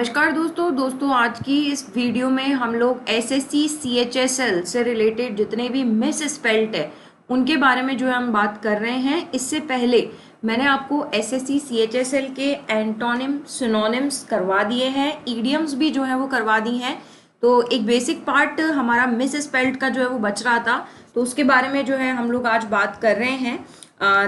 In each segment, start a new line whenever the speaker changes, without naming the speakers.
नमस्कार दोस्तों आज की इस वीडियो में हम लोग एसएससी सीएचएसएल से रिलेटेड जितने भी मिस स्पेल्ट है उनके बारे में जो है हम बात कर रहे हैं। इससे पहले मैंने आपको एसएससी सीएचएसएल के एंटोनिम सिनोनिम्स करवा दिए हैं, ईडियम्स भी जो है वो करवा दी हैं। तो एक बेसिक पार्ट हमारा मिस स्पेल्ट का जो है वो बच रहा था, तो उसके बारे में जो है हम लोग आज बात कर रहे हैं।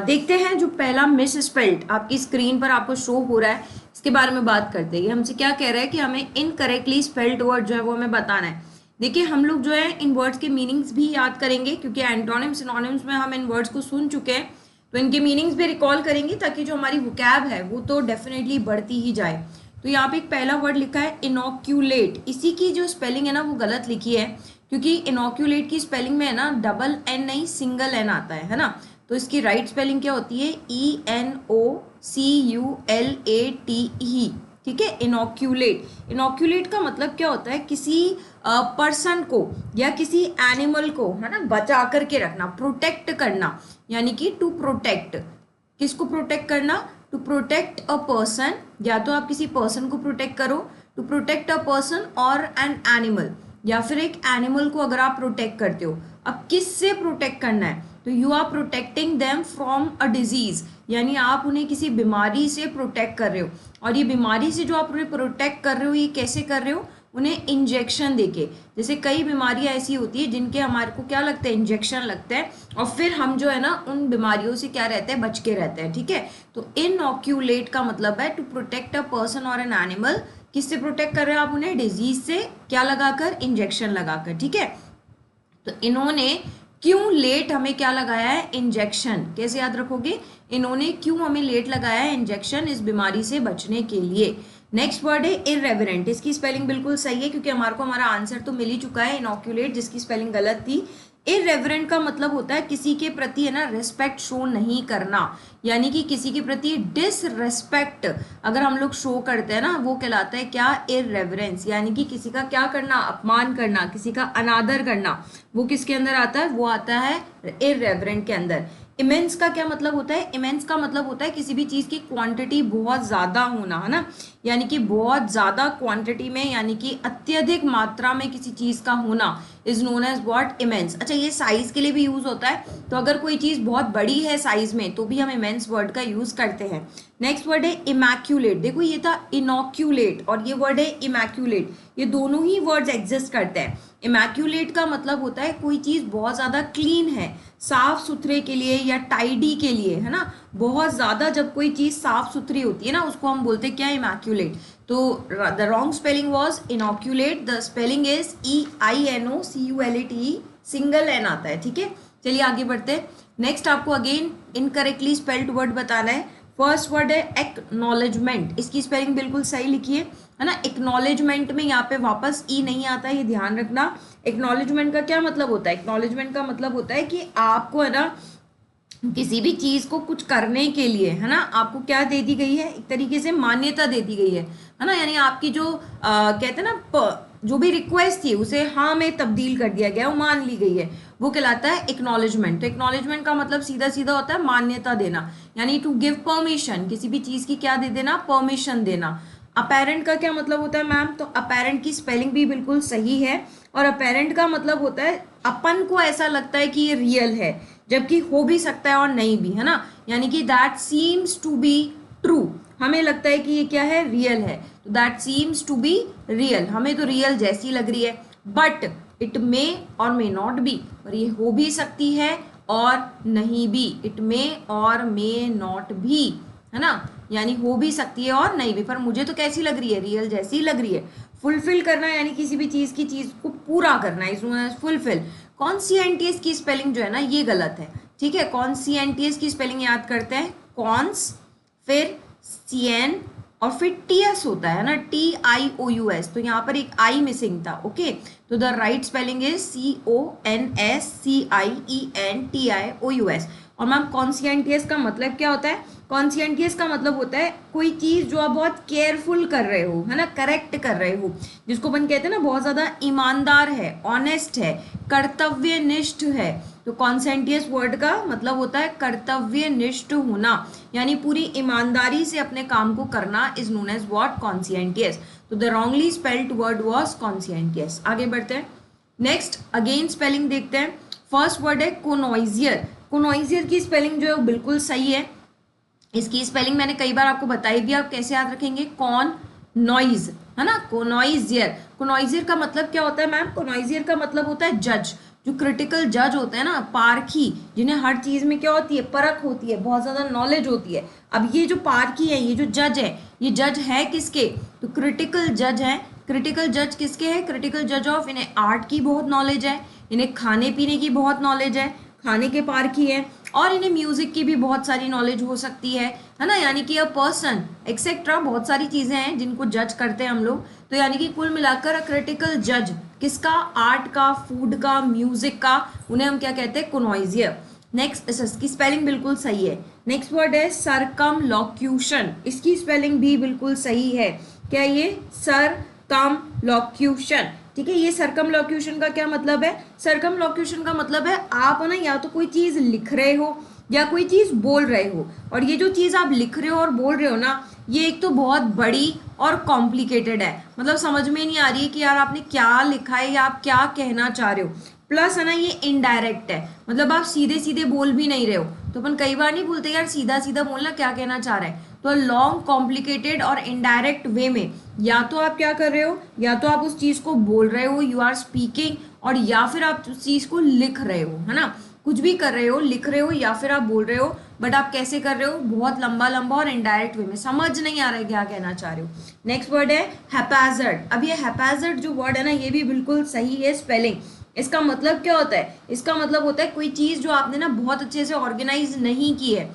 देखते हैं जो पहला मिस स्पेल्ट आपकी स्क्रीन पर आपको शो हो रहा है, इसके बारे में बात करते हैं। हमसे क्या कह रहा है कि हमें इनकरेक्टली स्पेल्ड वर्ड जो है वो हमें बताना है। देखिए हम लोग जो है इन वर्ड्स के मीनिंग्स भी याद करेंगे, क्योंकि एंटोनिम सिनोनिम्स में हम इन वर्ड्स को सुन चुके हैं, तो इनके मीनिंग्स भी रिकॉल करेंगे ताकि जो हमारी वोकैब है वो तो डेफिनेटली बढ़ती ही जाए। तो यहाँ पे एक पहला वर्ड लिखा है इनोक्यूलेट। इसी की जो स्पेलिंग है ना वो गलत लिखी है, क्योंकि इनोक्यूलेट की स्पेलिंग में है ना डबल एन नहीं सिंगल एन आता है ना। तो इसकी राइट स्पेलिंग क्या होती है? ENOCULATE। ठीक है, इनोक्यूलेट। इनोक्यूलेट का मतलब क्या होता है? किसी पर्सन को या किसी एनिमल को है ना बचा करके रखना, प्रोटेक्ट करना, यानी कि टू प्रोटेक्ट। किसको प्रोटेक्ट करना? टू प्रोटेक्ट अ पर्सन, या तो आप किसी पर्सन को प्रोटेक्ट करो, टू प्रोटेक्ट अ पर्सन और एन एनिमल, या फिर एक एनिमल को अगर आप प्रोटेक्ट करते हो। अब किससे प्रोटेक्ट करना है? तो you are protecting them from a disease, यानी आप उन्हें किसी बीमारी से प्रोटेक्ट कर रहे हो। और ये बीमारी से जो आप उन्हें प्रोटेक्ट कर रहे हो, ये कैसे कर रहे हो? उन्हें इंजेक्शन देके। जैसे कई बीमारियां ऐसी होती है जिनके हमारे को क्या लगता है? इंजेक्शन लगता है, और फिर हम जो है ना उन बीमारियों से क्या रहते हैं? बच के रहते हैं। ठीक है, तो इनोक्यूलेट का मतलब है टू प्रोटेक्ट अ पर्सन और एन एनिमल। किससे प्रोटेक्ट कर रहे हो आप उन्हें? डिजीज से। क्या लगाकर? इंजेक्शन लगाकर। ठीक है, तो इन्होंने क्यों लेट हमें क्या लगाया है? इंजेक्शन। कैसे याद रखोगे? इन्होंने क्यों हमें लेट लगाया है? इंजेक्शन, इस बीमारी से बचने के लिए। नेक्स्ट वर्ड है इररेवरेंट। इसकी स्पेलिंग बिल्कुल सही है, क्योंकि हमारे को हमारा आंसर तो मिल ही चुका है इनोक्यूलेट, जिसकी स्पेलिंग गलत थी। इररेवरेंट का मतलब होता है किसी के प्रति है ना रिस्पेक्ट शो नहीं करना, यानी कि किसी के प्रति डिसरेस्पेक्ट अगर हम लोग शो करते हैं ना, वो कहलाता है क्या? इररेवरेंस। यानी कि किसी का क्या करना? अपमान करना, किसी का अनादर करना। वो किसके अंदर आता है? वो आता है इररेवरेंट के अंदर। इमेंस का क्या मतलब होता है? इमेंस का मतलब होता है किसी भी चीज की क्वांटिटी बहुत ज्यादा होना, है ना, यानी कि बहुत ज्यादा क्वांटिटी में, यानी कि अत्यधिक मात्रा में किसी चीज का होना is known as what? Immense. अच्छा, ये साइज के लिए भी यूज होता है, तो अगर कोई चीज बहुत बड़ी है साइज में तो भी हम इमेंस वर्ड का यूज करते हैं। नेक्स्ट वर्ड है इमैक्यूलेट। देखो ये था इनोक्यूलेट और ये वर्ड है इमैक्यूलेट, ये दोनों ही वर्ड्स एग्जिस्ट करते हैं। इमैक्यूलेट का मतलब होता है कोई चीज बहुत ज्यादा क्लीन है, साफ सुथरे के लिए या टाइडी के लिए, है ना। बहुत ज्यादा जब कोई चीज साफ सुथरी होती है ना, उसको हम बोलते हैं क्या? इमैक्यूलेट। तो the wrong spelling was inoculate. The spelling is EINOCULATE, single N आता है। ठीक है, चलिए आगे बढ़ते हैं। नेक्स्ट आपको अगेन इनकरेक्टली स्पेल्ड वर्ड बताना है। फर्स्ट वर्ड है एक्नॉलेजमेंट। इसकी स्पेलिंग बिल्कुल सही लिखिए, है ना। एक्नॉलेजमेंट में यहाँ पे वापस ई नहीं आता है, ये ध्यान रखना। एक्नॉलेजमेंट का क्या मतलब होता है? एक्नॉलेजमेंट का मतलब होता है कि आपको है ना किसी भी चीज को कुछ करने के लिए, है ना, आपको क्या दे दी गई है? एक तरीके से मान्यता दे दी गई है ना। यानी आपकी जो कहते हैं ना जो भी रिक्वेस्ट थी उसे हाँ में तब्दील कर दिया गया, वो मान ली गई है, वो कहलाता है एक्नॉलेजमेंट। तो एक्नॉलेजमेंट का मतलब सीधा सीधा होता है मान्यता देना, यानी टू गिव परमिशन, किसी भी चीज की क्या दे देना? परमिशन देना। अपेरेंट का क्या मतलब होता है मैम? तो अपेरेंट की स्पेलिंग भी बिल्कुल सही है, और अपेरेंट का मतलब होता है अपन को ऐसा लगता है कि ये रियल है, जबकि हो भी सकता है और नहीं भी, है ना। यानी कि that seems to be true, हमें लगता है कि ये क्या है? रियल है। तो that seems to be real, हमें तो रियल जैसी लग रही है, बट इट मे और मे नॉट बी, और ये हो भी सकती है और नहीं भी। इट मे और मे नॉट भी, है ना, यानी हो भी सकती है और नहीं भी, पर मुझे तो कैसी लग रही है? रियल जैसी लग रही है। फुलफिल करना, यानी किसी भी चीज की चीज को पूरा करना, इसमें फुलफिल। कॉन्सिएंटियस की स्पेलिंग जो है ना ये गलत है। ठीक है, कॉन्सिएंटियस की स्पेलिंग याद करते हैं। कॉन्स, फिर सीएन, और फिर टीएस होता है ना, TIOUS। तो यहाँ पर एक आई मिसिंग था। ओके, तो the right spelling is CONSCIENTIOUS। और मैम कॉन्सिएंटियस का मतलब क्या होता है? कॉन्सिएंटियस का मतलब होता है कोई चीज जो आप बहुत केयरफुल कर रहे हो, है ना, करेक्ट कर रहे हो, जिसको अपन कहते हैं ना बहुत ज्यादा ईमानदार है, ऑनेस्ट है, कर्तव्यनिष्ठ है। तो कॉन्सेंटियस वर्ड का मतलब होता है कर्तव्यनिष्ठ होना, यानी पूरी ईमानदारी से अपने काम को करना is known as what? Conscientious. तो the wrongly spelled word was conscientious. आगे बढ़ते हैं, नेक्स्ट अगेन स्पेलिंग देखते हैं। फर्स्ट वर्ड है कोनोइजियर। कोनोइजियर की स्पेलिंग जो है वो बिल्कुल सही है। इसकी स्पेलिंग मैंने कई बार आपको बताई भी, आप कैसे याद रखेंगे, कॉन नॉइज, है ना, कोनोइजियर। कोनोइजियर का मतलब क्या होता है मैम? कोनोइजियर का मतलब होता है जज, जो क्रिटिकल जज होते हैं ना, पारखी, जिन्हें हर चीज में क्या होती है, परख होती है, बहुत ज्यादा नॉलेज होती है। अब ये जो पारखी है, ये जो जज है, ये जज है किसके? तो क्रिटिकल जज है। क्रिटिकल जज किसके हैं? क्रिटिकल जज ऑफ, इन्हें आर्ट की बहुत नॉलेज है, इन्हें खाने पीने की बहुत नॉलेज है, खाने के पारखी है, और इन्हें म्यूजिक की भी बहुत सारी नॉलेज हो सकती है ना, यानी कि अ पर्सन एक्सेट्रा, बहुत सारी चीजें हैं जिनको जज करते हैं हम लोग। तो यानी कि कुल मिलाकर क्रिटिकल जज किसका? आर्ट का, फूड का, म्यूजिक का, उन्हें हम क्या कहते हैं? कोनोइजियर। नेक्स्ट, इसकी स्पेलिंग बिल्कुल सही है। नेक्स्ट वर्ड है सरकमलोक्यूशन। इसकी स्पेलिंग भी बिल्कुल सही है। क्या ये? सरकमलोक्यूशन। ठीक है, ये सरकमलोक्यूशन का क्या मतलब है? सरकमलोक्यूशन का मतलब है आप ना या तो कोई चीज लिख रहे हो या कोई चीज बोल रहे हो, और ये जो चीज आप लिख रहे हो और बोल रहे हो ना, ये एक तो बहुत बड़ी और कॉम्प्लिकेटेड है, मतलब समझ में नहीं आ रही है कि यार आपने क्या लिखा है या आप क्या कहना चाह रहे हो। प्लस है ना, ये इनडायरेक्ट है, मतलब आप सीधे सीधे बोल भी नहीं रहे हो। तो अपन कई बार नहीं बोलते यार सीधा सीधा बोलना, क्या कहना चाह रहा है। तो लॉन्ग, कॉम्प्लिकेटेड और इनडायरेक्ट वे में या तो आप क्या कर रहे हो, या तो आप उस चीज को बोल रहे हो, यू आर स्पीकिंग, और या फिर आप उस चीज को लिख रहे हो, है ना, कुछ भी कर रहे हो, लिख रहे हो या फिर आप बोल रहे हो, बट आप कैसे कर रहे हो? बहुत लंबा लंबा और इनडायरेक्ट वे में, समझ नहीं आ रहा है क्या कहना चाह रहे हो। नेक्स्ट वर्ड है हैप्पैजर्ड। अब ये हैप्पैजर्ड जो वर्ड है ना, ये भी बिल्कुल सही है स्पेलिंग। इसका मतलब क्या होता है? इसका मतलब होता है कोई चीज जो आपने ना बहुत अच्छे से ऑर्गेनाइज नहीं की है,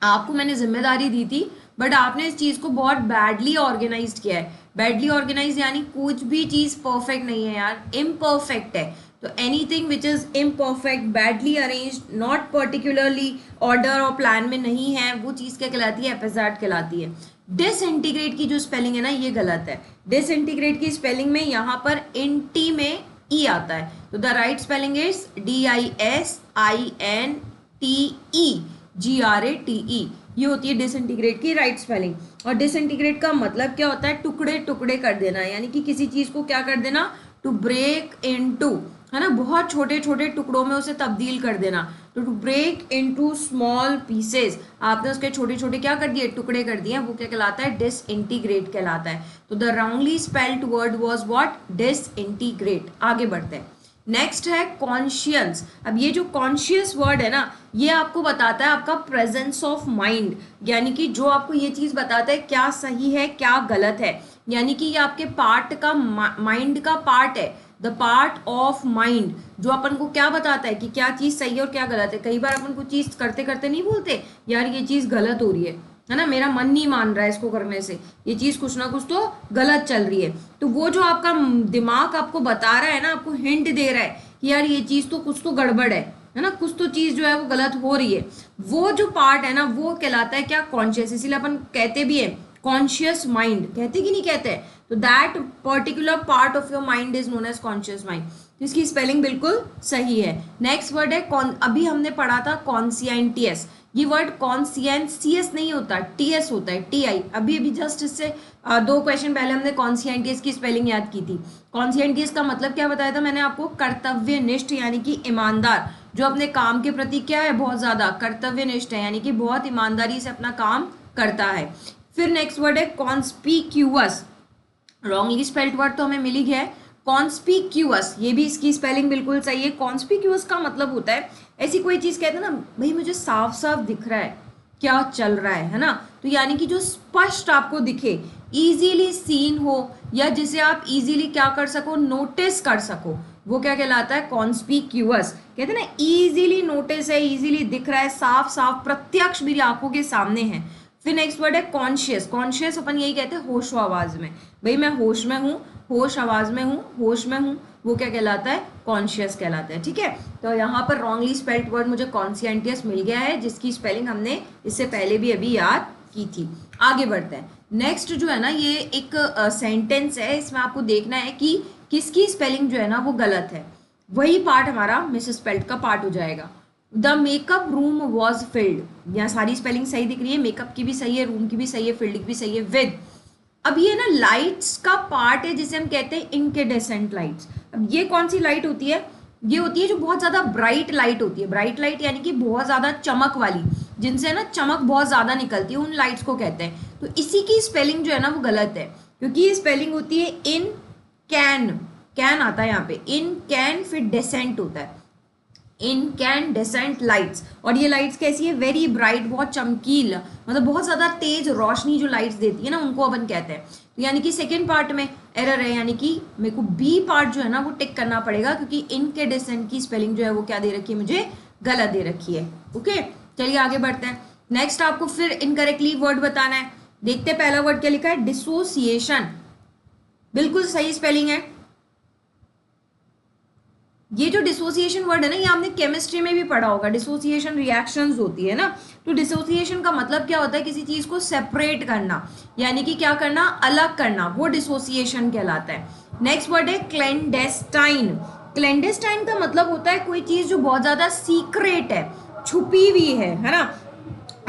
आपको मैंने जिम्मेदारी दी थी बट आपने इस चीज को बहुत बैडली ऑर्गेनाइज किया है। बैडली ऑर्गेनाइज यानी कुछ भी चीज परफेक्ट नहीं है यार, इम्परफेक्ट है। तो anything which is imperfect, badly arrange, not particularly order और प्लान में नहीं है, वो चीज क्या कहलाती है? हैप्पैजर्ड कहलाती है। डिसइंटीग्रेट की जो स्पेलिंग है ना, ये गलत है। डिसइंटीग्रेट की स्पेलिंग में यहाँ पर इंटी में ई आता है, तो the right spelling is DISINTEGRATE। ये होती है डिसइंटीग्रेट की राइट स्पेलिंग। और डिसइंटीग्रेट का मतलब क्या होता है? टुकड़े टुकड़े कर देना, यानी कि किसी चीज को क्या कर देना? टू ब्रेक इनटू, है ना, बहुत छोटे छोटे टुकड़ों में उसे तब्दील कर देना। तो to break into small pieces, आपने उसके छोटे छोटे क्या कर दिए? टुकड़े कर दिए, वो क्या कहलाता है? डिसइंटीग्रेट कहलाता है। तो the wrongly spelled word was what? Disintegrate. आगे बढ़ते हैं, नेक्स्ट है कॉन्शियस। अब ये जो कॉन्शियस वर्ड है ना, ये आपको बताता है आपका प्रेजेंस ऑफ माइंड, यानी कि जो आपको ये चीज बताता है क्या सही है क्या गलत है, यानी कि ये आपके पार्ट का, माइंड का पार्ट है, द पार्ट ऑफ माइंड, जो अपन को क्या बताता है कि क्या चीज सही है और क्या गलत है। कई बार अपन कुछ चीज करते करते नहीं बोलते यार ये चीज गलत हो रही है ना, मेरा मन नहीं मान रहा है इसको करने से, ये चीज कुछ ना कुछ तो गलत चल रही है। तो वो जो आपका दिमाग आपको बता रहा है ना, आपको हिंट दे रहा है कि यार ये चीज तो कुछ तो गड़बड़ है ना, कुछ तो चीज जो है वो गलत हो रही है, वो जो पार्ट है ना वो कहलाता है क्या? कॉन्शियस। इसीलिए अपन कहते भी है कॉन्शियस माइंड, कहते कि नहीं कहते? तो that particular part of your mind is known as conscious mind. तो इसकी स्पेलिंग बिल्कुल सही है। नेक्स्ट वर्ड है अभी हमने पढ़ा था कॉन्सियंटियस। ये वर्ड कॉन्सियंसियस नहीं होता, टीएस होता है, TI। अभी अभी जस्ट इससे 2 क्वेश्चन पहले हमने कॉन्सियंटियस की स्पेलिंग याद की थी। कॉन्सियंटियस का मतलब क्या बताया था मैंने आपको? कर्तव्यनिष्ठ, यानी कि ईमानदार, जो अपने काम के प्रति क्या है? बहुत ज्यादा कर्तव्यनिष्ठ है, यानी कि बहुत ईमानदारी से अपना काम करता है। फिर नेक्स्ट वर्ड है कॉन्स्पिक्यूअस। रॉन्गली स्पेल्ड वर्ड तो हमें मिल ही गया है, कॉन्स्पिक्यूअस, ये भी इसकी स्पेलिंग बिल्कुल सही है। कॉन्स्पिक्यूअस का मतलब होता है ऐसी कोई चीज, कहते हैं ना भाई मुझे साफ साफ दिख रहा है क्या चल रहा है ना, तो यानी कि जो स्पष्ट आपको दिखे, इजीली सीन हो, या जिसे आप इजीली क्या कर सको? नोटिस कर सको, वो क्या कहलाता है? कॉन्स्पिक्यूअस। कहते हैं ना इजीली नोटिस है, इजीली दिख रहा है, साफ साफ प्रत्यक्ष मेरी आंखों के सामने है। फिर नेक्स्ट वर्ड है कॉन्शियस। कॉन्शियस अपन यही कहते हैं होश आवाज में, भाई मैं होश में हूँ, होश आवाज में हूँ, होश में हूँ, वो क्या कहलाता है? कॉन्शियस कहलाता है। ठीक है, तो यहाँ पर रॉन्गली स्पेल्ड वर्ड मुझे कॉन्सियंटियस मिल गया है, जिसकी स्पेलिंग हमने इससे पहले भी अभी याद की थी। आगे बढ़ते हैं, नेक्स्ट जो है ना ये एक सेंटेंस है, इसमें आपको देखना है कि किसकी स्पेलिंग जो है ना वो गलत है, वही पार्ट हमारा मिस स्पेल्ड का पार्ट हो जाएगा। The makeup room was filled, यहाँ सारी स्पेलिंग सही दिख रही है, मेकअप की भी सही है, रूम की भी सही है, फिल्ड की भी सही है, विद अब ये ना लाइट्स का पार्ट है जिसे हम कहते हैं इनकेडेसेंट लाइट्स। अब ये कौन सी लाइट होती है? ये होती है जो बहुत ज्यादा ब्राइट लाइट होती है। ब्राइट लाइट यानी कि बहुत ज्यादा चमक वाली, जिनसे ना चमक बहुत ज्यादा निकलती है, उन लाइट्स को कहते हैं। तो इसी की स्पेलिंग जो है ना वो गलत है, क्योंकि ये स्पेलिंग होती है इन कैन, कैन आता है यहाँ पे, इन कैन फिर डेसेंट होता है, इनकैंडेसेंट लाइट्स। और ये लाइट्स कैसी है? वेरी ब्राइट, बहुत चमकील, मतलब बहुत ज्यादा तेज रोशनी जो लाइट्स देती है ना, उनको अपन कहते हैं। तो यानी कि सेकेंड पार्ट में एरर है, यानी कि मेरे को बी पार्ट जो है ना वो टिक करना पड़ेगा, क्योंकि इनकैंडेसेंट की स्पेलिंग जो है वो क्या दे रखी है मुझे? गलत दे रखी है। ओके, चलिए आगे बढ़ते हैं। नेक्स्ट आपको फिर इनकरेक्टली वर्ड बताना है। देखते हैं पहला वर्ड क्या लिखा है, डिसोसिएशन। बिल्कुल सही स्पेलिंग है। ये जो डिसोसिएशन वर्ड है ना, ये आपने केमिस्ट्री में भी पढ़ा होगा। डिसोसिएशन रिएक्शंस होती है ना, तो डिसोसिएशन का मतलब क्या होता है? किसी चीज को सेपरेट करना, यानी कि क्या करना? अलग करना, वो डिसोसिएशन कहलाता है। नेक्स्ट वर्ड है क्लैंडेस्टाइन। क्लैंडेस्टाइन का मतलब होता है कोई चीज जो बहुत ज्यादा सीक्रेट है, छुपी हुई है ना,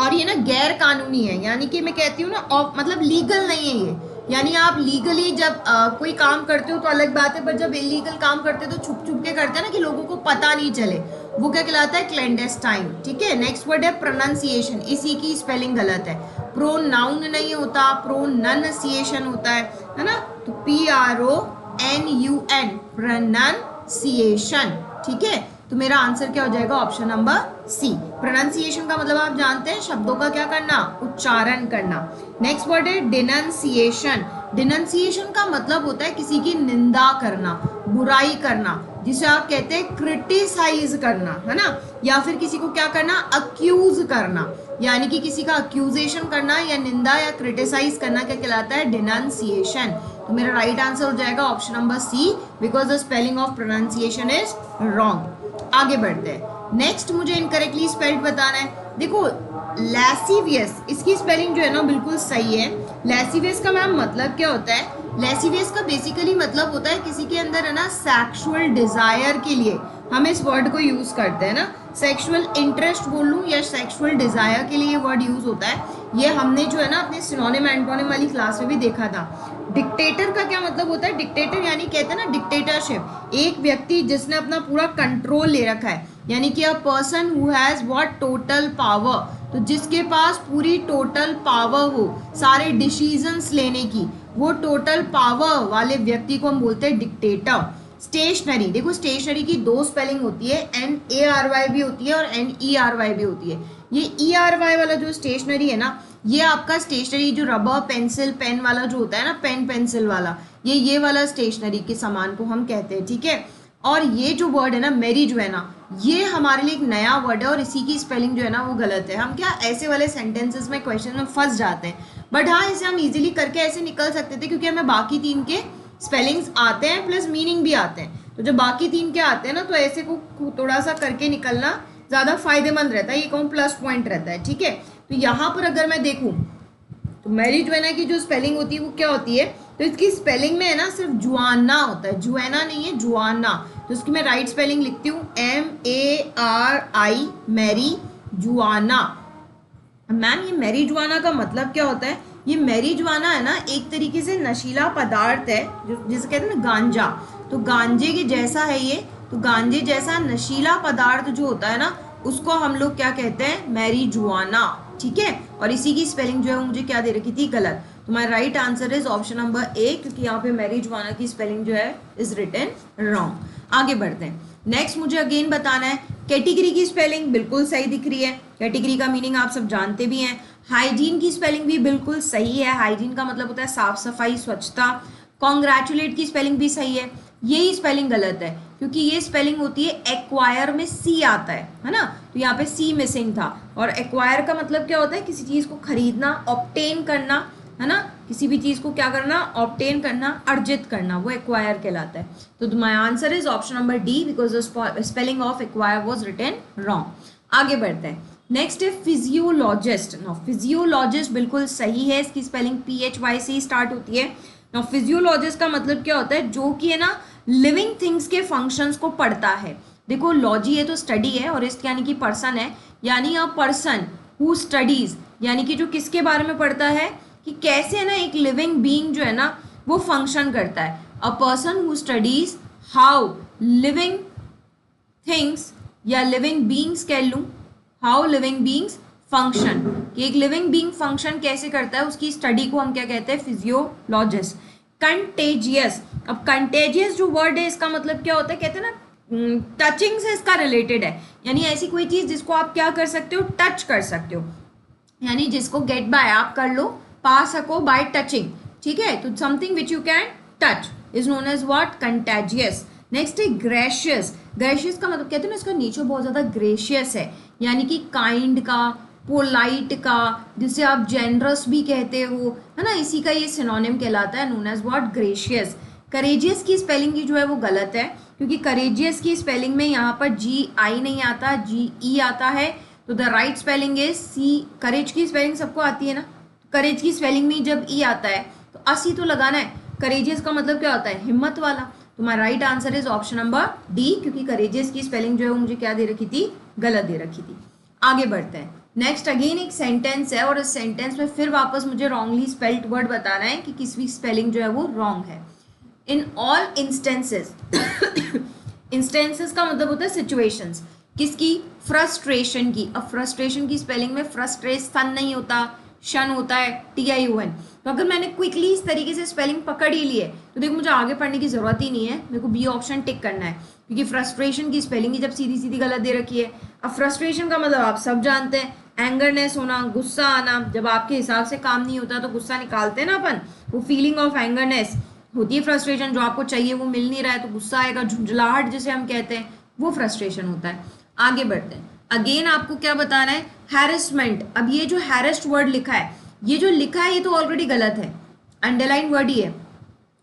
और ये ना गैर कानूनी है। यानी कि मैं कहती हूँ ना, मतलब लीगल नहीं है ये। यानी आप लीगली जब कोई काम करते हो तो अलग बात है, पर जब इलीगल काम करते हो तो छुप छुप के करते हैं ना, कि लोगों को पता नहीं चले, वो क्या कहलाता है? क्लैंडेस्टाइन। ठीक है, नेक्स्ट वर्ड है प्रोनाउंसिएशन। इसी की स्पेलिंग गलत है। प्रोनाउन नहीं होता, प्रोनंसिएशन होता है ना। तो PRONUN, प्रोनाउंसिएशन। ठीक है, तो मेरा आंसर क्या हो जाएगा? ऑप्शन नंबर सी। प्रोनाउंसिएशन का मतलब आप जानते हैं, शब्दों का क्या करना? उच्चारण करना। नेक्स्ट वर्ड है डिनंसिएशन। डिनंसिएशन का मतलब होता है किसी की निंदा करना, बुराई करना, जिसे आप कहते हैं क्रिटिसाइज करना, है ना। या फिर किसी को क्या करना? अक्यूज करना, यानी कि किसी का अक्यूजेशन करना या निंदा या क्रिटिसाइज करना क्या कहलाता है? डिनंसिएशन। तो मेरा राइट आंसर हो जाएगा option number C, because the spelling of pronunciation is wrong. आगे बढ़ते हैं। नेक्स्ट मुझे इनकरेक्टली स्पेल्ड बताना है। देखो लैसिवियस, इसकी स्पेलिंग जो है ना बिल्कुल सही है। लैसिवियस का मैम मतलब क्या होता है? लैसिवियस का बेसिकली मतलब होता है किसी के अंदर है ना सेक्सुअल डिजायर के लिए हम इस वर्ड को यूज करते हैं ना। सेक्सुअल इंटरेस्ट बोल लूँ या सेक्सुअल डिजायर के लिए ये वर्ड यूज होता है। ये हमने जो है ना अपने सिनोनिम एंटोनिम वाली क्लास में भी देखा था। डिक्टेटर का क्या मतलब होता है? डिक्टेटर यानी कहते हैं ना डिक्टेटरशिप, एक व्यक्ति जिसने अपना पूरा कंट्रोल ले रखा है, यानी कि a person who has what? Total power. तो जिसके पास पूरी टोटल पावर हो सारे डिसीजंस लेने की, वो टोटल पावर वाले व्यक्ति को हम बोलते हैं डिक्टेटर। स्टेशनरी, देखो स्टेशनरी की दो स्पेलिंग होती है, NARY भी होती है और NERY भी होती है। ये ERY वाला जो स्टेशनरी है ना, ये आपका स्टेशनरी जो रबर पेंसिल पेन वाला जो होता है ना, पेन पेंसिल वाला, ये वाला स्टेशनरी के सामान को हम कहते हैं। ठीक है, और ये जो वर्ड है ना मेरी जो है ना, ये हमारे लिए एक नया वर्ड है और इसी की स्पेलिंग जो है ना वो गलत है। हम क्या ऐसे वाले सेंटेंसेस में क्वेश्चन में फंस जाते हैं, बट हाँ इसे हम इजीली करके ऐसे निकल सकते थे, क्योंकि हमें बाकी तीन के स्पेलिंग्स आते हैं प्लस मीनिंग भी आते हैं। तो जब बाकी तीन के आते हैं ना, तो ऐसे को थोड़ा सा करके निकलना ज़्यादा फायदेमंद रहता है, ये कहूँ प्लस पॉइंट रहता है। ठीक है, तो यहाँ पर अगर मैं देखूँ तो मैरी जोएना की जो स्पेलिंग होती है वो क्या होती है? तो इसकी स्पेलिंग में है ना सिर्फ जुआना होता है, जुएना नहीं है, जुआना। तो इसकी मैं राइट स्पेलिंग लिखती हूँ MARI, मैरी जुआना। मैम ये मैरी जुआना का मतलब क्या होता है? ये मैरी जुआना है ना एक तरीके से नशीला पदार्थ है, जिसे कहते हैं ना गांजा। तो गांजे के जैसा है ये, तो गांजे जैसा नशीला पदार्थ जो होता है ना, उसको हम लोग क्या कहते हैं? Marijuana. ठीक है, और इसी की स्पेलिंग जो है वो मुझे क्या दे रखी थी? गलत। तो my right answer is option number ए, क्योंकि यहाँ पे मैरी जुआना की स्पेलिंग जो है इज रिटन रॉन्ग। आगे बढ़ते हैं। नेक्स्ट मुझे अगेन बताना है कैटेगरी की स्पेलिंग बिल्कुल सही दिख रही है। कैटेगरी का मीनिंग आप सब जानते भी हैं। हाइजीन की स्पेलिंग भी बिल्कुल सही है। हाइजीन का मतलब होता है साफ सफाई, स्वच्छता। कॉन्ग्रेचुलेट की स्पेलिंग भी सही है। यही स्पेलिंग गलत है, क्योंकि ये स्पेलिंग होती है एक्वायर में सी आता है ना, तो यहाँ पे सी मिसिंग था। और एक्वायर का मतलब क्या होता है? किसी चीज को खरीदना, ऑब्टेन करना, है ना। किसी भी चीज को क्या करना? ऑब्टेन करना, अर्जित करना, वो एक्वायर कहलाता है। तो my answer is option number D, because the spelling of acquire was written wrong. आगे बढ़ते हैं। नेक्स्ट है फिजियोलॉजिस्ट। नो, फिजियोलॉजिस्ट बिल्कुल सही है। इसकी स्पेलिंग PHY से स्टार्ट होती है। नो, फिजियोलॉजिस्ट का मतलब क्या होता है? जो कि है ना लिविंग थिंग्स के फंक्शंस को पढ़ता है। देखो लॉजी है तो स्टडी है, और इस यानी कि पर्सन है, यानी अ पर्सन हु स्टडीज, यानी कि जो किसके बारे में पढ़ता है? कि कैसे है ना एक लिविंग बीइंग जो है ना वो फंक्शन करता है। A person who studies how living things या लिविंग बीइंग्स कह लूँ, हाउ लिविंग बीइंग्स फंक्शन, कि एक लिविंग बीइंग फंक्शन कैसे करता है उसकी स्टडी को हम क्या कहते हैं, फिजियोलॉजिस्ट। कंटेजियस, अब कंटेजियस जो वर्ड है इसका मतलब क्या होता है, कहते हैं ना टचिंग से इसका रिलेटेड है, यानी ऐसी कोई चीज जिसको आप क्या कर सकते हो, टच कर सकते हो, यानी जिसको गेट बाय आप कर लो, पा सको बाय टचिंग, ठीक है। तो something which you can touch is known as what, contagious. Next है ग्रेशियस। ग्रेशियस का मतलब कहते हैं ना इसका नेचर बहुत ज्यादा ग्रेशियस है, यानी कि काइंड का, पोलाइट का, जिसे आप जेनरस भी कहते हो, है ना, इसी का ये सिनोनिम कहलाता है, known as what, gracious. Courageous की स्पेलिंग की जो है वो गलत है, क्योंकि करेजियस की स्पेलिंग में यहाँ पर GI नहीं आता, GE आता है। तो the right spelling is C. Courage की स्पेलिंग सबको आती है ना, करेज की स्पेलिंग में जब ई आता है तो असी तो लगाना है। करेजियस का मतलब क्या होता है, हिम्मत वाला। तो my right answer is option number D, क्योंकि करेजियस की स्पेलिंग जो है वो मुझे क्या दे रखी थी, गलत दे रखी थी। आगे बढ़ते हैं। नेक्स्ट अगेन एक सेंटेंस है, और इस सेंटेंस में फिर वापस मुझे रॉन्गली स्पेल्ड वर्ड बताना है कि किसकी स्पेलिंग जो है वो रॉन्ग है। इन ऑल इंस्टेंसेस, इंस्टेंसेस का मतलब होता है सिचुएशंस, किसकी, फ्रस्ट्रेशन की। अब फ्रस्ट्रेशन की स्पेलिंग में फ्रस्ट्रेशन नहीं होता, शन होता है, TION। तो अगर मैंने क्विकली इस तरीके से स्पेलिंग पकड़ ही ली है तो देखो मुझे आगे पढ़ने की जरूरत ही नहीं है, मेरे को बी ऑप्शन टिक करना है, क्योंकि फ्रस्ट्रेशन की स्पेलिंग ही जब सीधी सीधी गलत दे रखी है। अब फ्रस्ट्रेशन का मतलब आप सब जानते हैं, एंगरनेस होना, गुस्सा आना, जब आपके हिसाब से काम नहीं होता तो गुस्सा निकालते हैं ना अपन, वो फीलिंग ऑफ एंगरनेस होती है फ्रस्ट्रेशन। जो आपको चाहिए वो मिल नहीं रहा है तो गुस्सा आएगा, झुंझलाहट जिसे हम कहते हैं, वो फ्रस्ट्रेशन होता है। आगे बढ़ते हैं। अगेन आपको क्या बताना है, हैरेसमेंट। अब ये जो हैरेस्ड वर्ड लिखा है, ये जो लिखा है ये तो ऑलरेडी गलत है, अंडरलाइन वर्ड ही है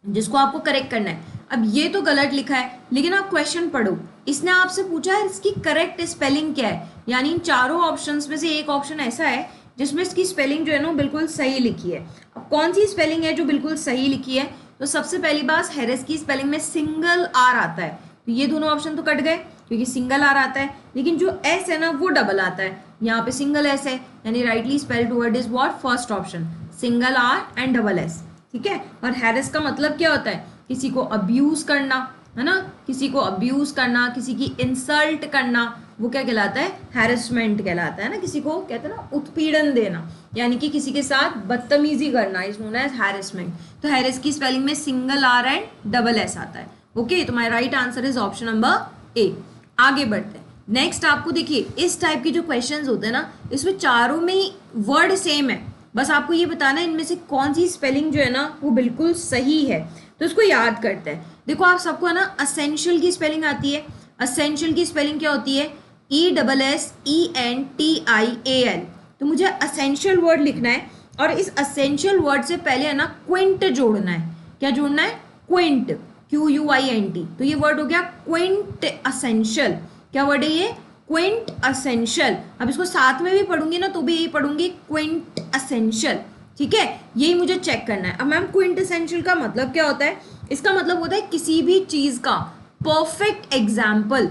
जिसको आपको करेक्ट करना है। अब ये तो गलत लिखा है, लेकिन आप क्वेश्चन पढ़ो, इसने आपसे पूछा है इसकी करेक्ट स्पेलिंग क्या है, यानी इन चारों ऑप्शंस में से एक ऑप्शन ऐसा है जिसमें इसकी स्पेलिंग जो है ना बिल्कुल सही लिखी है। अब कौन सी स्पेलिंग है जो बिल्कुल सही लिखी है, तो सबसे पहली बात, हैरेस की स्पेलिंग में सिंगल आर आता है, तो ये दोनों ऑप्शन तो कट गए क्योंकि सिंगल आर आता है, लेकिन जो एस है ना वो डबल आता है, यहाँ पे सिंगल एस है, यानी rightly spelled word is what, first option, single R and double S, ठीक है। और हैरेस का मतलब क्या होता है, किसी को अब्यूज करना, है ना, किसी को अब्यूज करना, किसी की इंसल्ट करना, वो क्या कहलाता है, हैरेसमेंट कहलाता है ना, किसी को कहते हैं ना उत्पीड़न देना, यानी कि किसी के साथ बदतमीजी करना, इज नोन एज हैरेसमेंट। तो हैरेस की स्पेलिंग में single R and double S आता है। ओके, तो my right answer is option number A. आगे बढ़ते हैं। नेक्स्ट आपको देखिए, इस टाइप के जो क्वेश्चंस होते हैं ना, इसमें चारों में वर्ड सेम है, बस आपको ये बताना है इनमें से कौन सी स्पेलिंग जो है ना वो बिल्कुल सही है, तो इसको याद करते हैं। देखो आप सबको है ना असेंशियल की स्पेलिंग आती है, असेंशियल की स्पेलिंग क्या होती है, ESSENTIAL। तो मुझे असेंशियल वर्ड लिखना है, और इस असेंशियल वर्ड से पहले है ना क्विंट जोड़ना है। क्या जोड़ना है, क्विंट, QUINT। तो ये वर्ड हो गया क्विंट असेंशियल। क्या वर्ड है ये, क्विंट असेंशियल। अब इसको साथ में भी पढ़ूंगी ना तो भी यही पढ़ूंगी, क्विंट असेंशियल, ठीक है, यही मुझे चेक करना है। अब मैम क्विंट असेंशियल का मतलब क्या होता है, इसका मतलब होता है किसी भी चीज का परफेक्ट एग्जाम्पल,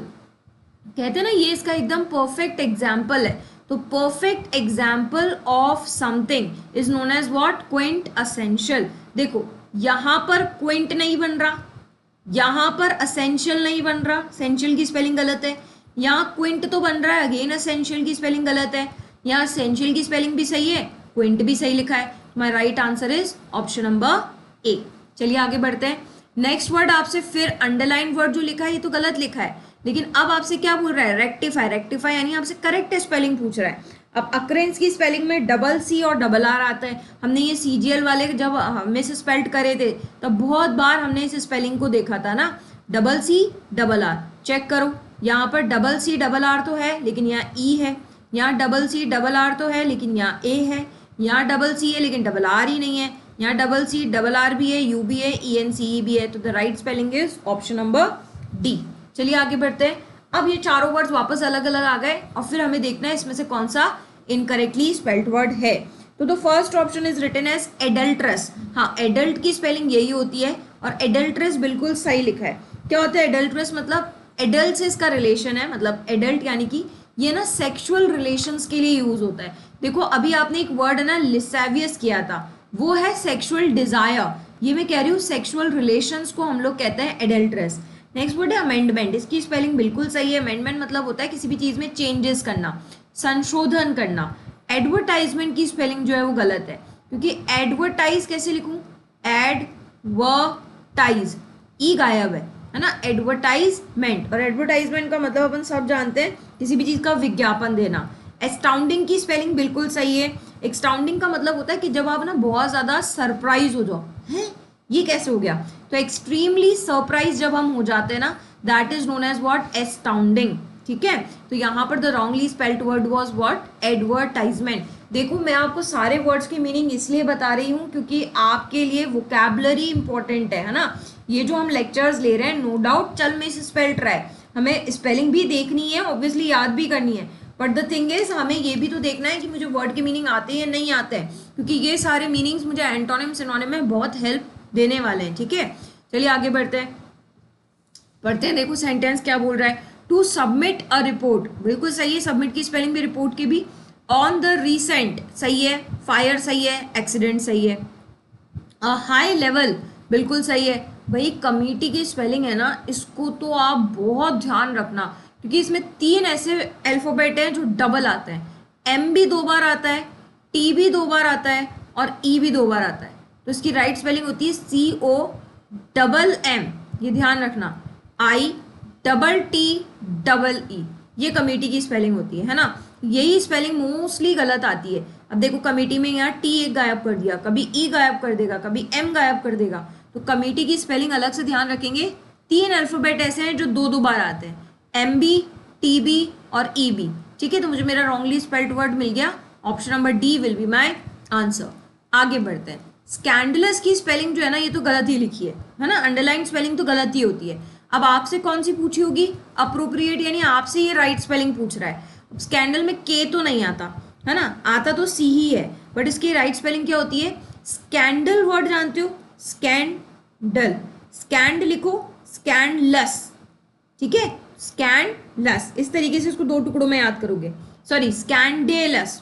कहते हैं ना ये इसका एकदम परफेक्ट एग्जाम्पल है, तो perfect example of something is known as what, quintessential. देखो यहां पर क्विंट नहीं बन रहा, यहां पर असेंशियल नहीं बन रहा, असेंशियल की स्पेलिंग गलत है, यहाँ क्विंट तो बन रहा है, अगेन असेंशियल की स्पेलिंग गलत है, यहाँ असेंशियल की स्पेलिंग भी सही है, क्विंट भी सही लिखा है। My right answer is option number ए। चलिए आगे बढ़ते हैं। नेक्स्ट वर्ड आपसे फिर अंडरलाइन वर्ड जो लिखा है ये तो गलत लिखा है, लेकिन अब आपसे क्या बोल रहा है, रेक्टिफाई। रेक्टिफाई यानी आपसे करेक्ट स्पेलिंग पूछ रहा है। अब अक्रेंस की स्पेलिंग में डबल सी और डबल आर आता है। हमने ये CGL वाले जब मिस स्पेल्ड करे थे तब बहुत बार हमने इस स्पेलिंग को देखा था ना, double C double R. Check करो, यहाँ पर डबल सी डबल आर तो है लेकिन यहाँ ई है, यहाँ डबल सी डबल आर तो है लेकिन यहाँ ए है, यहाँ डबल सी है लेकिन डबल आर ही नहीं है, यहाँ डबल सी डबल आर भी है, यू भी है, ENCE भी है। तो the right spelling is option number D. चलिए आगे बढ़ते हैं। अब ये चारों वर्ड्स वापस अलग अलग आ गए और फिर हमें देखना है इसमें से कौन सा इनकरेक्टली स्पेल्ड वर्ड है। तो the first option is written as adulterous. हाँ, एडल्ट की स्पेलिंग यही होती है और एडल्ट्रस बिल्कुल सही लिखा है। क्या होता है एडल्ट्रस, मतलब एडल्ट से इसका रिलेशन है, मतलब एडल्ट यानी कि ये ना सेक्सुअल रिलेशंस के लिए यूज होता है। देखो अभी आपने एक वर्ड है ना लिसेवियस किया था, वो है सेक्सुअल डिजायर, ये मैं कह रही हूँ सेक्सुअल रिलेशंस को हम लोग कहते हैं एडल्ट्रेस। नेक्स्ट वर्ड है अमेंडमेंट, इसकी स्पेलिंग बिल्कुल सही है। अमेंडमेंट मतलब होता है किसी भी चीज में चेंजेस करना, संशोधन करना। एडवर्टाइजमेंट की स्पेलिंग जो है वो गलत है, क्योंकि एडवर्टाइज कैसे लिखूं, एडवर्टाइज, ई गायब है ना, एडवर्टाइजमेंट। और एडवर्टाइजमेंट का मतलब अपन सब जानते हैं किसी भी चीज का विज्ञापन देना। एस्टाउंडिंग की स्पेलिंग बिल्कुल सही है। एक्सटाउंडिंग का मतलब होता है कि जब आप ना बहुत ज्यादा सरप्राइज हो जाओ, हैं ये कैसे हो गया, तो एक्सट्रीमली सरप्राइज जब हम हो जाते हैं ना, that is known as what, astounding. ठीक है, तो यहाँ पर the wrongly spelled word was what, advertisement. देखो मैं आपको सारे वर्ड्स की मीनिंग इसलिए बता रही हूँ क्योंकि आपके लिए वोकैबुलरी इंपॉर्टेंट है ना। ये जो हम लेक्चर्स ले रहे हैं, नो डाउट चल मिस स्पेल ट्राई, हमें स्पेलिंग भी देखनी है, ऑब्वियसली याद भी करनी है, बट द थिंग इज हमें ये भी तो देखना है कि मुझे वर्ड की मीनिंग आते हैं या नहीं आते हैं, क्योंकि ये सारे मीनिंग्स मुझे एंटोनिम सिनोनिम में बहुत हेल्प देने वाले हैं। ठीक है, चलिए आगे बढ़ते हैं, पढ़ते हैं। देखो सेंटेंस क्या बोल रहा है, टू सबमिट अ रिपोर्ट, बिल्कुल सही है, सबमिट की स्पेलिंग भी, रिपोर्ट की भी। ऑन द रिसेंट सही है, फायर सही है, एक्सीडेंट सही है। अ हाई लेवल बिल्कुल सही है। भाई कमिटी की स्पेलिंग है ना, इसको तो आप बहुत ध्यान रखना, क्योंकि इसमें 3 ऐसे अल्फाबेट हैं जो डबल आते हैं, एम भी 2 बार आता है, टी भी 2 बार आता है, और ई भी 2 बार आता है। तो इसकी राइट स्पेलिंग होती है COMM, ये ध्यान रखना, ITT, ये कमेटी की स्पेलिंग होती है ना। यही स्पेलिंग मोस्टली गलत आती है। अब देखो कमेटी में यहाँ टी एक गायब कर दिया, कभी ई गायब कर देगा, कभी एम गायब कर देगा, तो कमेटी की स्पेलिंग अलग से ध्यान रखेंगे। 3 अल्फाबेट ऐसे हैं जो 2 बार आते हैं, MB, TB और EB। ठीक है, तो मुझे मेरा रॉन्गली स्पेल्ड वर्ड मिल गया, option number D will be my answer. आगे बढ़ते हैं। स्कैंडलस की स्पेलिंग जो है ना, ये तो गलत ही लिखी है ना, अंडरलाइन स्पेलिंग तो गलत ही होती है। अब आपसे कौन सी पूछी होगी, अप्रोप्रिएट, यानी आपसे ये राइट स्पेलिंग पूछ रहा है। स्कैंडल में के तो नहीं आता है ना, आता तो सी ही है, बट इसकी राइट स्पेलिंग क्या होती है, स्कैंडल वर्ड जानते हो, स्कैंडल, स्कैंड लिखो, स्कैंडलस। ठीक है, स्कैंडलस, इस तरीके से इसको 2 टुकड़ों में याद करोगे, सॉरी स्कैंडेलस,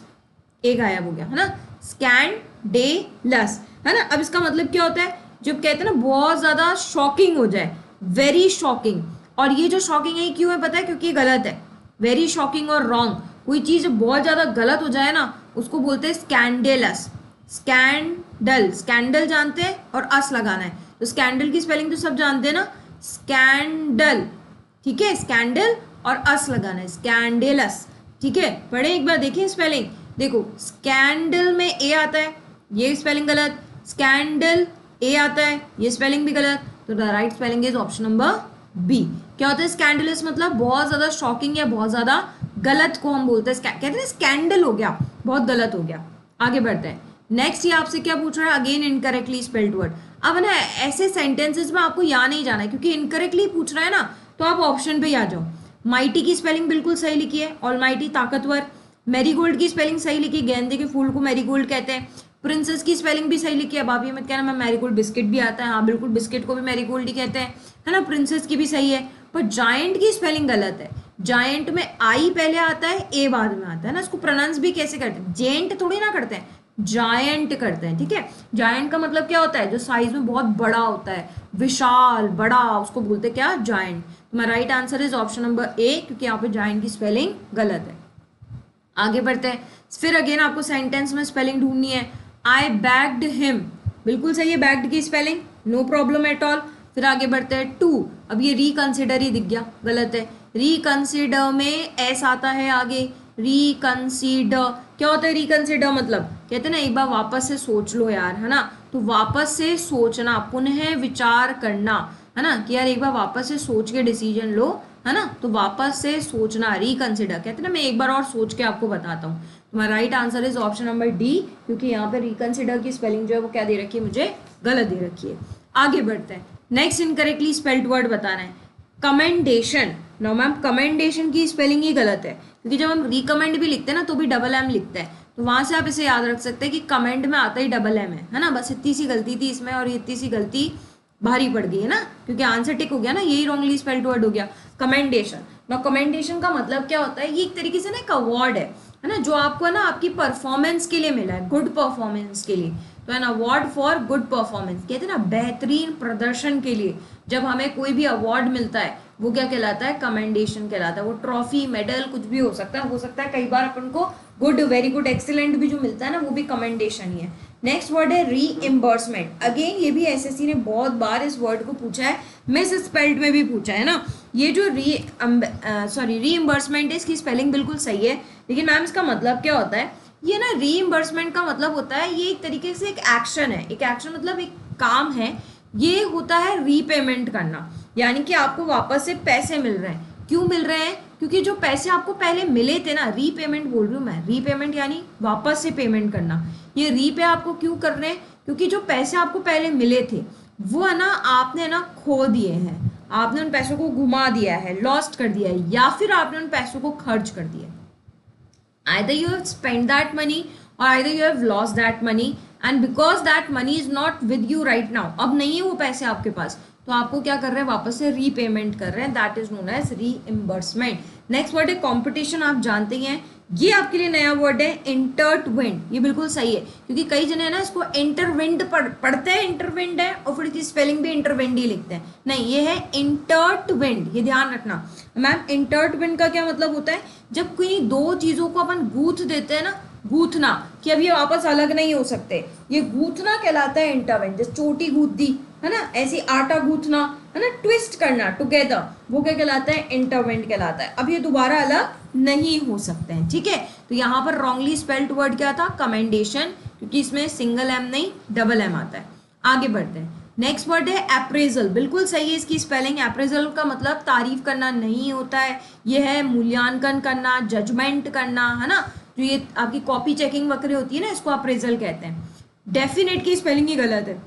ए गायब हो गया है ना, स्कैंडेलस है ना। अब इसका मतलब क्या होता है, जब कहते हैं ना बहुत ज्यादा शॉकिंग हो जाए, वेरी शॉकिंग। और ये जो शॉकिंग है क्यों है पता है, क्योंकि गलत है। वेरी शॉकिंग और रॉन्ग, कोई चीज बहुत ज्यादा गलत हो जाए ना, उसको बोलते हैं स्कैंडेलस। स्कैंडल, स्कैंडल जानते हैं और अस लगाना है, तो स्कैंडल की स्पेलिंग तो सब जानते हैं ना, स्कैंडल। ठीक है, स्कैंडल और अस लगाना है, स्कैंडेलस। ठीक है, पढ़े एक बार, देखिए स्पेलिंग, देखो स्कैंडल में ए आता है, ये स्पेलिंग गलत, स्कैंडल ए आता है, ये स्पेलिंग भी गलत, तो the right spelling is option number B. क्या होता है स्कैंडलस, मतलब बहुत ज्यादा शॉकिंग या बहुत ज्यादा गलत को हम बोलते हैं, कहते हैं स्कैंडल हो गया, बहुत गलत हो गया। आगे बढ़ते हैं। नेक्स्ट ये आपसे क्या पूछ रहा है, अगेन इनकरेक्टली स्पेल्ड वर्ड। अब ना ऐसे सेंटेंसेस में आपको यहाँ नहीं जाना है, क्योंकि इनकरेक्टली पूछ रहा है ना, तो आप ऑप्शन पे ही आ जाओ। माइटी की स्पेलिंग बिल्कुल सही लिखी है, ऑलमाइटी ताकतवर। मैरीगोल्ड की स्पेलिंग सही लिखी, गेंदे के फूल को मैरीगोल्ड कहते हैं। प्रिंसेस की स्पेलिंग भी सही लिखी है। अब आप ये मत कहना मैं मैरीगोल्ड बिस्किट भी आता है, हाँ बिल्कुल बिस्किट को भी मैरीगोल्ड ही कहते हैं, है ना। प्रिंसेस की भी सही है, पर जायंट की स्पेलिंग गलत है। जायंट में आई पहले आता है, ए बाद में आता है ना, इसको प्रोनाउंस भी कैसे करते हैं, जेंट थोड़ी ना करते हैं, जायंट करते हैं। ठीक है, जायंट का मतलब क्या होता है, जो साइज में बहुत बड़ा होता है, विशाल बड़ा, उसको बोलते हैं क्या, जायंट। तो my right answer is option number ए, क्योंकि यहाँ पे जायंट की स्पेलिंग गलत है। आगे बढ़ते हैं। फिर अगेन आपको सेंटेंस में स्पेलिंग ढूंढनी है। आई बैग्ड हिम, बिल्कुल सही है, बैग्ड की spelling, no problem at all. फिर आगे बढ़ते हैं। टू, अब ये रिकंसिडर ही दिख गया, गलत है। रिकंसिडर में एस आता है आगे, रिकंसिडर क्या होता है, रिकंसिडर मतलब कहते हैं ना एक बार वापस से सोच लो यार, है ना। तो वापस से सोचना, पुनः विचार करना, है ना, कि यार एक बार वापस से सोच के डिसीजन लो, है ना। तो वापस से सोचना, रिकंसिडर कहते हैं ना, मैं एक बार और सोच के आपको बताता हूँ। तुम्हारा right answer is option number D, क्योंकि यहाँ पे रिकंसिडर की स्पेलिंग जो है वो क्या दे रखी है, मुझे गलत दे रखी है। आगे बढ़ते हैं। नेक्स्ट इनकरेक्टली स्पेल्ड वर्ड बताना है, कमेंडेशन। नो मैम, कमेंडेशन की स्पेलिंग ही गलत है, क्योंकि जब हम रिकमेंड भी लिखते हैं ना तो भी डबल एम लिखते हैं, तो वहां से आप इसे याद रख सकते हैं कि कमेंड में आता ही डबल एम है ना। बस इतनी सी गलती थी इसमें, और इतनी सी गलती भारी पड़ गई है ना, क्योंकि आंसर टिक हो गया ना, यही रॉन्गली स्पेल्ड वर्ड हो गया कमेंडेशन। ना कमेंडेशन का मतलब क्या होता है, ये एक तरीके से ना एक अवार्ड है ना, जो आपको है ना आपकी परफॉर्मेंस के लिए मिला है, गुड परफॉर्मेंस के लिए। तो an award for good performance, कहते हैं ना बेहतरीन प्रदर्शन के लिए जब हमें कोई भी अवार्ड मिलता है वो क्या कहलाता है, कमेंडेशन कहलाता है। वो ट्रॉफी मेडल कुछ भी हो सकता है कई बार अपन को गुड, वेरी गुड, एक्सीलेंट भी जो मिलता है ना वो भी कमेंडेशन ही है। नेक्स्ट वर्ड है रीइम्बर्समेंट। अगेन ये भी एसएससी ने बहुत बार इस वर्ड को पूछा है, मिस स्पेल्ड में भी पूछा है ना। ये जो रीइम्बर्समेंट है इसकी स्पेलिंग बिल्कुल सही है, लेकिन मैम इसका मतलब क्या होता है, ये ना रीइम्बर्समेंट का मतलब होता है ये एक तरीके से एक एक्शन है, एक एक्शन मतलब एक काम है, ये होता है रीपेमेंट करना, यानी कि आपको वापस से पैसे मिल रहे हैं। क्यों मिल रहे हैं, क्योंकि जो पैसे आपको पहले मिले थे ना, रीपेमेंट बोल रही हूँ मैं, रीपेमेंट यानी वापस से पेमेंट करना। ये रीपे आपको क्यों कर रहे हैं, क्योंकि जो पैसे आपको पहले मिले थे वो है ना आपने ना खो दिए हैं, आपने उन पैसों को घुमा दिया है, लॉस्ट कर दिया है, या फिर आपने उन पैसों को खर्च कर दिया है। Either you have spent that money or either you have lost that money, and because that money is not with you right now, अब नहीं है वो पैसे आपके पास, तो आपको क्या कर रहे हैं, वापस से रीपेमेंट कर रहे हैं, that is known as reimbursement. Next word है कंपटीशन, आप जानते ही हैं, ये आपके लिए नया वर्ड है इंटरविंड। ये बिल्कुल सही है, क्योंकि कई जने है ना इसको इंटरविंड पढ़ते हैं, इंटरविंड है और फिर इसकी स्पेलिंग भी इंटरविंड ही लिखते हैं, नहीं ये है इंटरविंड, ये ध्यान रखना। मैम इंटरविंड का क्या मतलब होता है, जब कोई दो चीजों को अपन गूंथ देते हैं ना, गूंथना, कि अब ये वापस अलग नहीं हो सकते, ये गूंथना कहलाता है इंटरविंड। जैसे चोटी गूंथ दी है ना, ऐसी आटा गूंथना है ना, ट्विस्ट करना टुगेदर, वो क्या कहलाता है, इंटरविंड कहलाता है। अब ये दोबारा अलग नहीं हो सकते हैं, ठीक है। तो यहाँ पर रॉन्गली स्पेल्ड वर्ड क्या था, कमेंडेशन, क्योंकि इसमें सिंगल एम नहीं डबल एम आता है। आगे बढ़ते हैं, नेक्स्ट वर्ड है अप्रेजल, बिल्कुल सही है इसकी स्पेलिंग। अप्रेजल का मतलब तारीफ करना नहीं होता है, ये है मूल्यांकन करना, जजमेंट करना, है ना, जो ये आपकी कॉपी चेकिंग वगैरह होती है ना, इसको अप्रेजल कहते हैं। डेफिनेट की स्पेलिंग ही गलत है,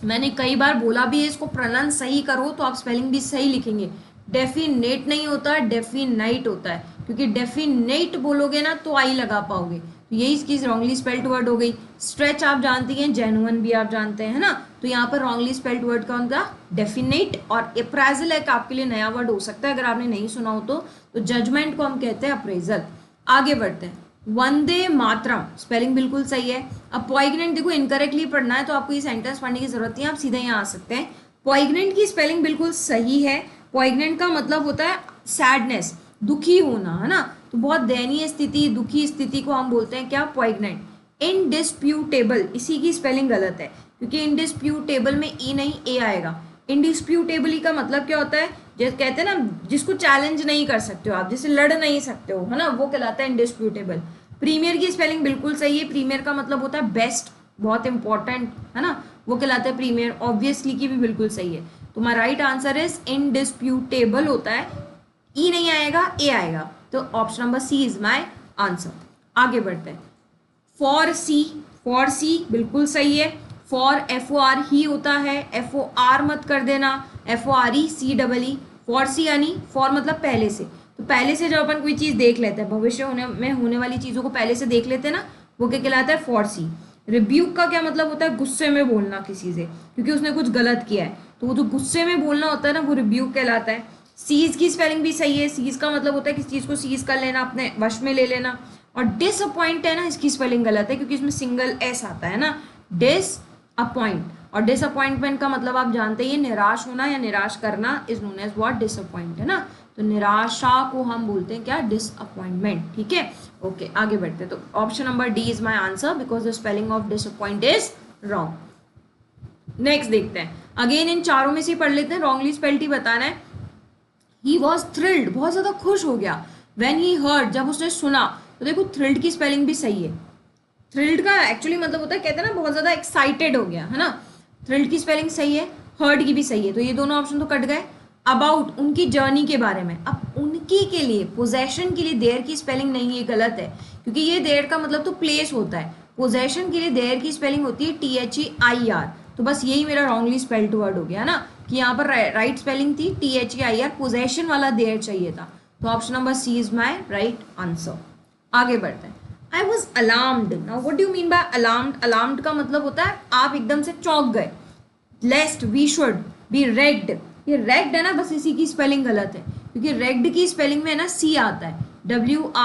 मैंने कई बार बोला भी है, इसको प्रोनाउंस सही करो तो आप स्पेलिंग भी सही लिखेंगे। डेफिनेट नहीं होता, डेफिनाइट होता है, क्योंकि डेफिनेट बोलोगे ना तो आई लगा पाओगे, तो यही इसकी रॉन्गली स्पेल्ड वर्ड हो गई। स्ट्रेच आप जानती हैं, जेन्युइन भी आप जानते हैं, है ना, तो यहाँ पर रॉन्गली स्पेल्ड वर्ड कौन था, डेफिनेट। और अप्रेजल एक आपके लिए नया वर्ड हो सकता है, अगर आपने नहीं सुना हो तो जजमेंट को हम कहते हैं अप्रेजल। आगे बढ़ते हैं, वंदे मातरम, स्पेलिंग बिल्कुल सही है। अब पॉइग्नेंट देखो इनकरेक्टली पढ़ना है तो आपको ये सेंटेंस पढ़ने की जरूरत नहीं है, आप सीधे यहाँ आ सकते हैं। पॉइग्नेंट की स्पेलिंग बिल्कुल सही है। पॉइग्नेंट का मतलब होता है सैडनेस, दुखी होना, है ना, तो बहुत दयनीय स्थिति, दुखी स्थिति को हम बोलते हैं क्या, पॉइग्नेंट। इनडिस्प्यूटेबल, इसी की स्पेलिंग गलत है, क्योंकि इनडिस्प्यूटेबल में ई नहीं ए आएगा। इनडिस्प्यूटेबली का मतलब क्या होता है, जैसे कहते हैं ना जिसको चैलेंज नहीं कर सकते हो आप, जिससे लड़ नहीं सकते हो, है ना, वो कहलाता है इनडिस्प्यूटेबल। प्रीमियर की स्पेलिंग बिल्कुल सही है, प्रीमियर का मतलब होता है बेस्ट, बहुत इंपॉर्टेंट, है ना, वो कहलाता है प्रीमियर। ऑब्वियसली की भी बिल्कुल सही है, तो my right answer is indisputable होता है, ई नहीं आएगा ए आएगा, तो option number C is my answer. आगे बढ़ते हैं, फॉर सी बिल्कुल सही है। फॉर FOR ही होता है, FOR मत कर देना, FORE CEE, फॉर सी यानी फॉर मतलब पहले से, तो पहले से जब अपन कोई चीज़ देख लेते हैं, भविष्य में होने वाली चीज़ों को पहले से देख लेते हैं ना, वो क्या कहलाता है, फॉर सी। रिब्यूक का क्या मतलब होता है, गुस्से में बोलना किसी से, क्योंकि उसने कुछ गलत किया है, तो वो जो गुस्से में बोलना होता है ना, वो रिब्यूक कहलाता है। सीज की स्पेलिंग भी सही है, सीज का मतलब होता है किसी चीज़ को सीज कर लेना, अपने वश में ले लेना। और डिसअपॉइंट है ना, इसकी स्पेलिंग गलत है, क्योंकि इसमें सिंगल एस आता है ना, डिसअपॉइंट। और डिसअपॉइंटमेंट का मतलब आप जानते ही, निराश होना या निराश करना is known as what, disappoint, है ना, तो निराशा को हम बोलते हैं क्या, डिसअपॉइंटमेंट, ठीक है। ओके आगे बढ़ते हैं, तो option number D is my answer, because the spelling of disappoint is wrong. Next देखते हैं, अगेन इन चारों में से पढ़ लेते हैं, रॉन्गली स्पेल्ड ही बताना है। ही वॉज थ्रिल्ड, बहुत ज्यादा खुश हो गया। व्हेन ही हर्ड, जब उसने सुना, तो देखो थ्रिल्ड की स्पेलिंग भी सही है। थ्रिल्ड का एक्चुअली मतलब होता है, कहते हैं ना बहुत ज्यादा एक्साइटेड हो गया, है ना, थ्रिल्ड की स्पेलिंग सही है, हर्ड की भी सही है, तो ये दोनों ऑप्शन तो कट गए। अबाउट, उनकी जर्नी के बारे में, अब उनकी के लिए, पोजेशन के लिए देयर की स्पेलिंग नहीं, ये गलत है, क्योंकि ये देयर का मतलब तो प्लेस होता है, पोजेशन के लिए देयर की स्पेलिंग होती है THEIR, तो बस यही मेरा रॉन्गली स्पेल्ड वर्ड हो गया ना, कि यहाँ पर राइट स्पेलिंग थी THEIR, पोजेशन वाला देयर चाहिए था, तो option number C is my right answer. आगे बढ़ते हैं, I was alarmed. Now what do you mean by alarmed, alarmed का मतलब होता है आप एकदम से चौंक गए। Lest, we should be ragged, ये रेग्ड है ना, बस इसी की स्पेलिंग गलत है, क्योंकि रेग्ड की स्पेलिंग में है ना सी आता है, WRECKED,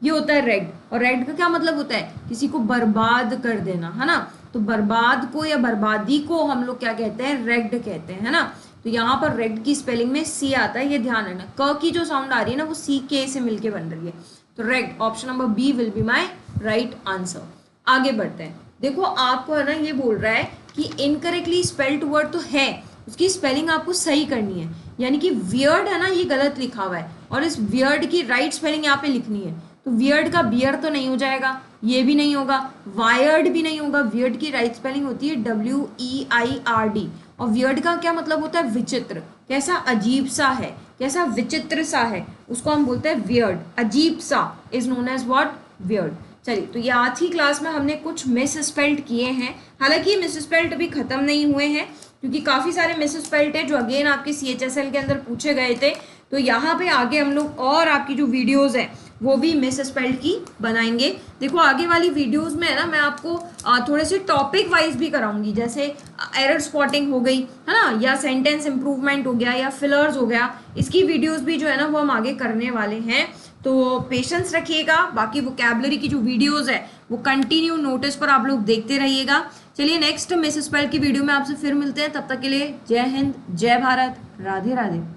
ये होता है रेग्ड। और रेग्ड का क्या मतलब होता है, किसी को बर्बाद कर देना, है ना। तो बर्बाद को या बर्बादी को हम लोग क्या कहते हैं, रेग्ड कहते हैं, है ना। तो यहाँ पर रेग्ड की स्पेलिंग में सी आता है, ये ध्यान रखना। क की जो साउंड आ रही है ना वो सी के से मिलके बन रही है। तो ragged option number B will be my right answer. आगे बढ़ते हैं। देखो आपको है ना ये बोल रहा है कि इनकरेक्टली स्पेल्ड वर्ड तो है, उसकी स्पेलिंग आपको सही करनी है। यानी कि वियर्ड है ना ये गलत लिखा हुआ है और इस वियर्ड की राइट स्पेलिंग यहाँ पे लिखनी है। तो वियर्ड का बियर तो नहीं हो जाएगा, ये भी नहीं होगा, वायर्ड भी नहीं होगा। वियर्ड की राइट स्पेलिंग होती है WEIRD। और वियर्ड का क्या मतलब होता है, विचित्र, कैसा अजीब सा है, कैसा विचित्र सा है, उसको हम बोलते हैं वियर्ड। अजीब सा is known as what, weird. चलिए, तो ये आज की क्लास में हमने कुछ मिस स्पेल्ड किए हैं। हालांकि मिस स्पेल्ड अभी खत्म नहीं हुए हैं क्योंकि काफ़ी सारे मिस स्पेल्ड है जो अगेन आपके CHSL के अंदर पूछे गए थे। तो यहाँ पे आगे हम लोग और आपकी जो वीडियोस है वो भी मिस स्पेल्ड की बनाएंगे। देखो आगे वाली वीडियोस में है ना मैं आपको थोड़े से टॉपिक वाइज भी कराऊंगी, जैसे एरर स्पॉटिंग हो गई, है ना, या सेंटेंस इंप्रूवमेंट हो गया, या फिलर्स हो गया। इसकी वीडियोस भी जो है ना वो हम आगे करने वाले हैं। तो पेशेंस रखिएगा। बाकी वोकैबुलरी की जो वीडियोस है वो कंटिन्यू नोटिस पर आप लोग देखते रहिएगा। चलिए नेक्स्ट मिस स्पेल्ड की वीडियो में आपसे फिर मिलते हैं। तब तक के लिए जय हिंद, जय भारत, राधे राधे।